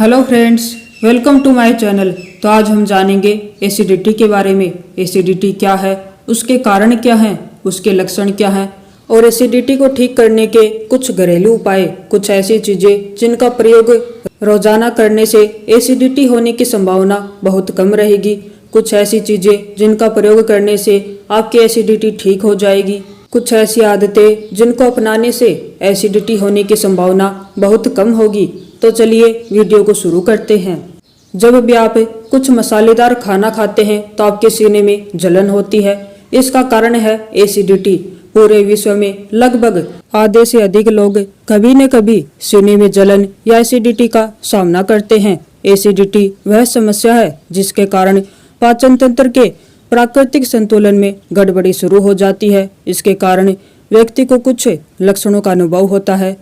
Hello friends, welcome to my channel. तो आज हम जानेंगे एसिडिटी के बारे में। एसिडिटी क्या है, उसके कारण क्या हैं, उसके लक्षण क्या हैं और एसिडिटी को ठीक करने के कुछ घरेलू उपाय, कुछ ऐसी चीज़ें जिनका प्रयोग रोजाना करने से एसिडिटी होने की संभावना बहुत कम रहेगी। कुछ ऐसी चीज़ें जिनका प्रयोग करने से आपकी एसिडिटी ठीक हो जाएगी। कुछ ऐसी आदतें जिनको अपनाने से एसिडिटी होने की संभावना बहुत कम होगी। तो चलिए वीडियो को शुरू करते हैं। जब भी आप कुछ मसालेदार खाना खाते हैं तो आपके सीने में जलन होती है। इसका कारण है एसिडिटी। पूरे विश्व में लगभग आधे से अधिक लोग कभी न कभी सीने में जलन या एसिडिटी का सामना करते हैं। एसिडिटी वह समस्या है जिसके कारण पाचन तंत्र के प्राकृतिक संतुलन में गड़बड़ी शुरू हो जाती है। इसके कारण व्यक्ति को कुछ लक्षणों का अनुभव होता है,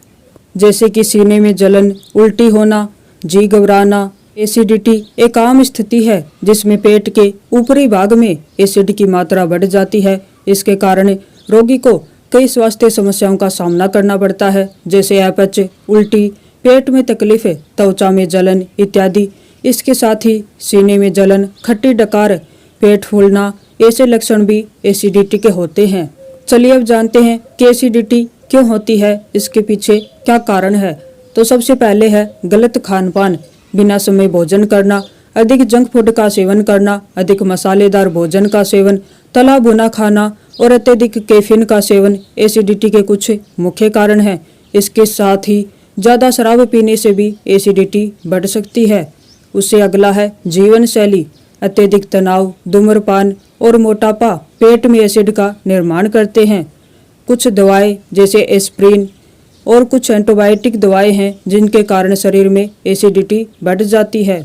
जैसे कि सीने में जलन, उल्टी होना, जी घबराना। एसिडिटी एक आम स्थिति है जिसमें पेट के ऊपरी भाग में एसिड की मात्रा बढ़ जाती है। इसके कारण रोगी को कई स्वास्थ्य समस्याओं का सामना करना पड़ता है, जैसे अपच, उल्टी, पेट में तकलीफ, त्वचा में जलन इत्यादि। इसके साथ ही सीने में जलन, खट्टी डकार, पेट फूलना, ऐसे लक्षण भी एसिडिटी के होते हैं। चलिए अब जानते हैं कि एसिडिटी क्यों होती है, इसके पीछे क्या कारण है। तो सबसे पहले है गलत खान पान। बिना समय भोजन करना, अधिक जंक फूड का सेवन करना, अधिक मसालेदार भोजन का सेवन, तला भुना खाना और अत्यधिक कैफीन का सेवन एसिडिटी के कुछ मुख्य कारण हैं। इसके साथ ही ज़्यादा शराब पीने से भी एसिडिटी बढ़ सकती है। उससे अगला है जीवन शैली। अत्यधिक तनाव, धूम्रपान और मोटापा पेट में एसिड का निर्माण करते हैं। कुछ दवाएं जैसे एस्प्रिन और कुछ एंटीबायोटिक दवाएं हैं जिनके कारण शरीर में एसिडिटी बढ़ जाती है।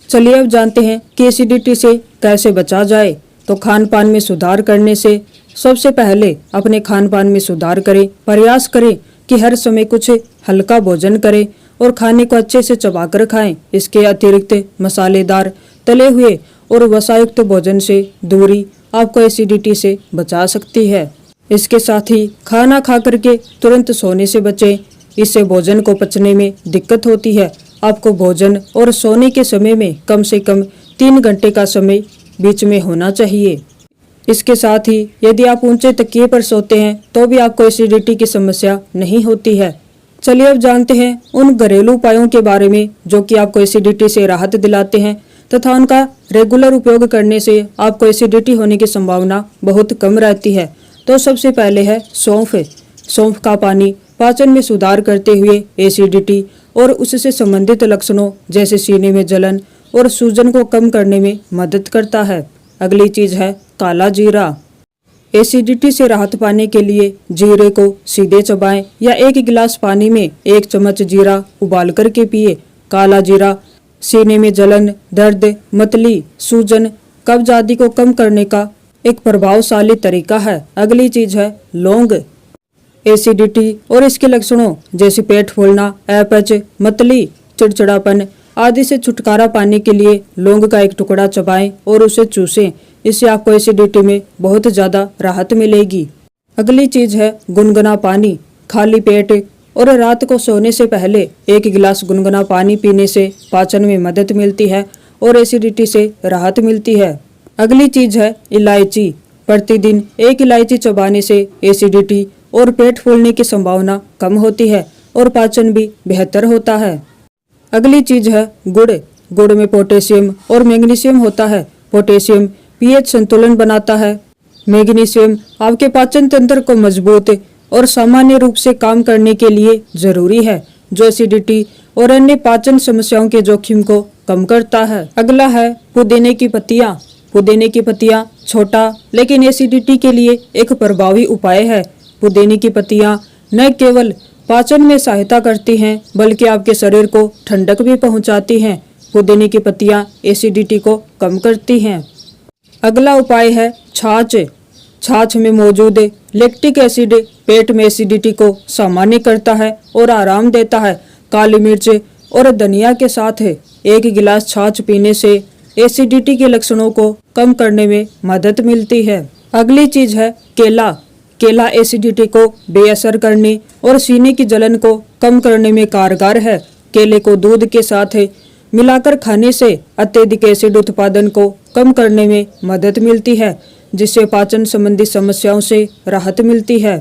चलिए अब जानते हैं कि एसिडिटी से कैसे बचा जाए। तो खान पान में सुधार करने से सबसे पहले अपने खान पान में सुधार करें। प्रयास करें कि हर समय कुछ हल्का भोजन करें और खाने को अच्छे से चबाकर खाएं। इसके अतिरिक्त मसालेदार, तले हुए और वसायुक्त भोजन से दूरी आपको एसिडिटी से बचा सकती है। इसके साथ ही खाना खा करके तुरंत सोने से बचें। इससे भोजन को पचने में दिक्कत होती है। आपको भोजन और सोने के समय में कम से कम 3 घंटे का समय बीच में होना चाहिए। इसके साथ ही यदि आप ऊंचे तकिए पर सोते हैं तो भी आपको एसिडिटी की समस्या नहीं होती है। चलिए अब जानते हैं उन घरेलू उपायों के बारे में जो कि आपको एसिडिटी से राहत दिलाते हैं तथा उनका रेगुलर उपयोग करने से आपको एसिडिटी होने की संभावना बहुत कम रहती है। तो सबसे पहले है सौंफ। सौंफ का पानी पाचन में सुधार करते हुए एसिडिटी और उससे संबंधित लक्षणों जैसे सीने में जलन और सूजन को कम करने में मदद करता है। अगली चीज है काला जीरा। एसिडिटी से राहत पाने के लिए जीरे को सीधे चबाएं या 1 गिलास पानी में 1 चम्मच जीरा उबाल करके पिए। काला जीरा सीने में जलन, दर्द, मतली, सूजन, कब्ज आदि को कम करने का एक प्रभावशाली तरीका है। अगली चीज है लौंग। एसिडिटी और इसके लक्षणों जैसे पेट फूलना, अपच, मतली, चिड़चिड़ापन आदि से छुटकारा पाने के लिए लौंग का एक टुकड़ा चबाएं और उसे चूसें। इससे आपको एसिडिटी में बहुत ज़्यादा राहत मिलेगी। अगली चीज है गुनगुना पानी। खाली पेट और रात को सोने से पहले 1 गिलास गुनगुना पानी पीने से पाचन में मदद मिलती है और एसिडिटी से राहत मिलती है। अगली चीज है इलायची। प्रतिदिन 1 इलायची चबाने से एसिडिटी और पेट फूलने की संभावना कम होती है और पाचन भी बेहतर होता है। अगली चीज है गुड़। गुड़ में पोटेशियम और मैग्नीशियम होता है। पोटेशियम पीएच संतुलन बनाता है। मैग्नीशियम आपके पाचन तंत्र को मजबूत और सामान्य रूप से काम करने के लिए जरूरी है, जो एसिडिटी और अन्य पाचन समस्याओं के जोखिम को कम करता है। अगला है पुदीने की पत्तियां। पुदीने की पत्तियां छोटा लेकिन एसिडिटी के लिए एक प्रभावी उपाय है। पुदीने की पत्तियां न केवल पाचन में सहायता करती हैं बल्कि आपके शरीर को ठंडक भी पहुंचाती हैं। पुदीने की पत्तियां एसिडिटी को कम करती हैं। अगला उपाय है छाछ। छाछ में मौजूद लैक्टिक एसिड पेट में एसिडिटी को सामान्य करता है और आराम देता है। काली मिर्च और धनिया के साथ 1 गिलास छाछ पीने से एसिडिटी के लक्षणों को कम करने में मदद मिलती है। अगली चीज है केला। केला एसिडिटी को बेअसर करने और सीने की जलन को कम करने में कारगर है। केले को दूध के साथ मिलाकर खाने से अत्यधिक एसिड उत्पादन को कम करने में मदद मिलती है, जिससे पाचन संबंधी समस्याओं से राहत मिलती है।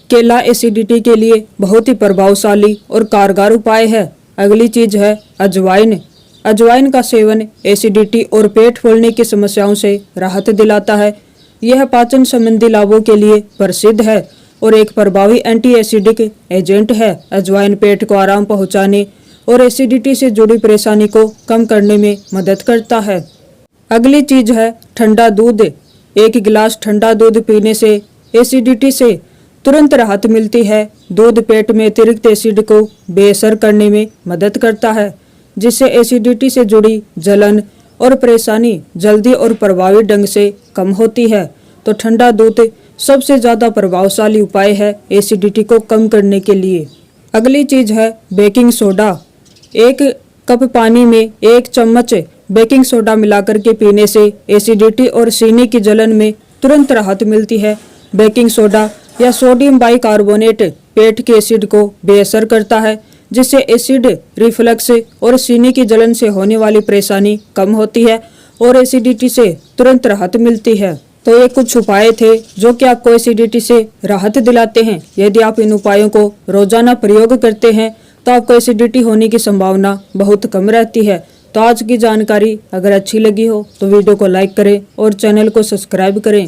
केला एसिडिटी के लिए बहुत ही प्रभावशाली और कारगर उपाय है। अगली चीज है अजवाइन। अजवाइन का सेवन एसिडिटी और पेट फूलने की समस्याओं से राहत दिलाता है। यह पाचन संबंधी लाभों के लिए प्रसिद्ध है और एक प्रभावी एंटी एसिडिक एजेंट है। अजवाइन पेट को आराम पहुंचाने और एसिडिटी से जुड़ी परेशानी को कम करने में मदद करता है। अगली चीज है ठंडा दूध। एक गिलास ठंडा दूध पीने से एसिडिटी से तुरंत राहत मिलती है। दूध पेट में अतिरिक्त एसिड को बेअसर करने में मदद करता है, जिससे एसिडिटी से जुड़ी जलन और परेशानी जल्दी और प्रभावी ढंग से कम होती है। तो ठंडा दूध सबसे ज़्यादा प्रभावशाली उपाय है एसिडिटी को कम करने के लिए। अगली चीज है बेकिंग सोडा। एक कप पानी में 1 चम्मच बेकिंग सोडा मिलाकर के पीने से एसिडिटी और सीने की जलन में तुरंत राहत मिलती है। बेकिंग सोडा या सोडियम बाइकार्बोनेट पेट के एसिड को बेअसर करता है, जिससे एसिड रिफ्लक्स और सीने की जलन से होने वाली परेशानी कम होती है और एसिडिटी से तुरंत राहत मिलती है। तो ये कुछ उपाय थे जो कि आपको एसिडिटी से राहत दिलाते हैं। यदि आप इन उपायों को रोजाना प्रयोग करते हैं तो आपको एसिडिटी होने की संभावना बहुत कम रहती है। तो आज की जानकारी अगर अच्छी लगी हो तो वीडियो को लाइक करें और चैनल को सब्सक्राइब करें।